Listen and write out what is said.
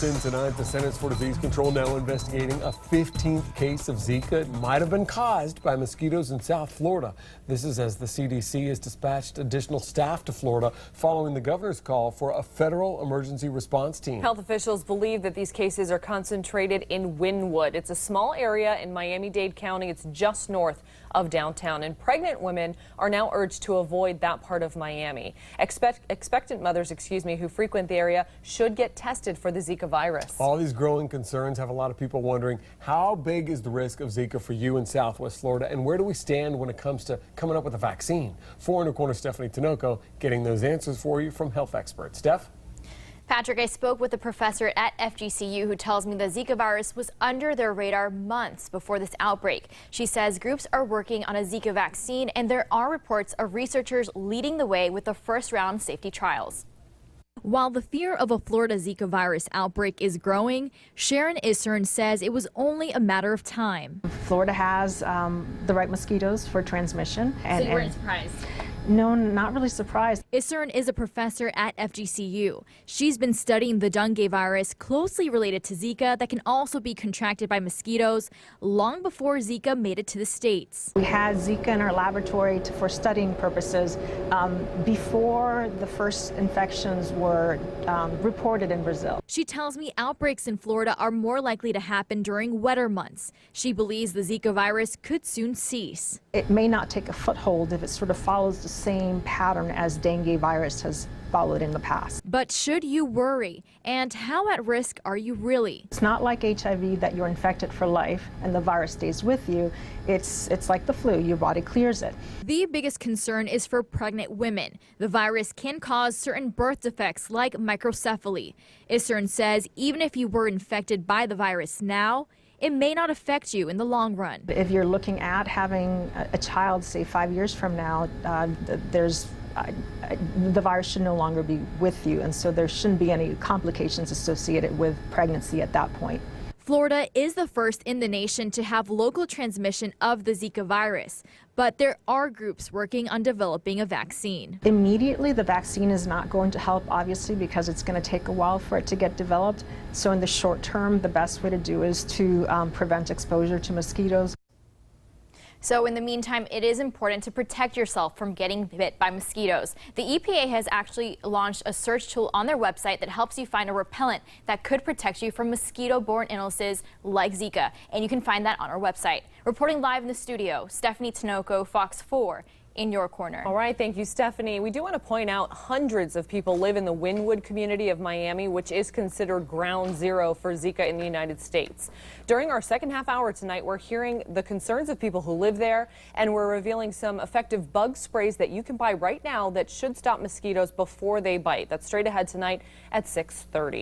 Lewiston tonight, the Centers for Disease Control now investigating a 15th case of Zika. It might have been caused by mosquitoes in South Florida. This is as the CDC has dispatched additional staff to Florida following the governor's call for a federal emergency response team. Health officials believe that these cases are concentrated in Wynwood. It's a small area in Miami-Dade County. It's just north of downtown, and pregnant women are now urged to avoid that part of Miami. Expectant mothers, who frequent the area should get tested for the Zika virus. All these growing concerns have a lot of people wondering, how big is the risk of Zika for you in Southwest Florida, and where do we stand when it comes to coming up with a vaccine? 4 in a Corner Stephanie Tinoco getting those answers for you from health experts. Steph? Patrick, I spoke with a professor at FGCU who tells me the Zika virus was under their radar months before this outbreak. She says groups are working on a Zika vaccine, and there are reports of researchers leading the way with the first-round safety trials. While the fear of a Florida Zika virus outbreak is growing, Sharon Isern says it was only a matter of time. Florida has the right mosquitoes for transmission. So you weren't surprised? No, not really surprised. Isern is a professor at FGCU. She's been studying the dengue virus closely related to Zika that can also be contracted by mosquitoes long before Zika made it to the States. We had Zika in our laboratory for studying purposes before the first infections were reported in Brazil. She tells me outbreaks in Florida are more likely to happen during wetter months. She believes the Zika virus could soon cease. It may not take a foothold if it sort of follows the same pattern as dengue virus has followed in the past. But should you worry? And how at risk are you really? It's not like HIV that you're infected for life and the virus stays with you. It's like the flu, your body clears it. The biggest concern is for pregnant women. The virus can cause certain birth defects like microcephaly. Isern says even if you were infected by the virus now, it may not affect you in the long run. If you're looking at having a child, say 5 years from now, the virus should no longer be with you, and so there shouldn't be any complications associated with pregnancy at that point. Florida is the first in the nation to have local transmission of the Zika virus, but there are groups working on developing a vaccine. Immediately, the vaccine is not going to help, obviously, because it's going to take a while for it to get developed. So in the short term, the best way to do is to prevent exposure to mosquitoes. So in the meantime, it is important to protect yourself from getting bit by mosquitoes. The EPA has actually launched a search tool on their website that helps you find a repellent that could protect you from mosquito-borne illnesses like Zika. And you can find that on our website. Reporting live in the studio, Stephanie Tinoco, Fox 4. In your corner. All right, thank you, Stephanie. We do want to point out hundreds of people live in the Wynwood community of Miami, which is considered ground zero for Zika in the United States. During our second half hour tonight, we're hearing the concerns of people who live there, and we're revealing some effective bug sprays that you can buy right now that should stop mosquitoes before they bite. That's straight ahead tonight at 6:30.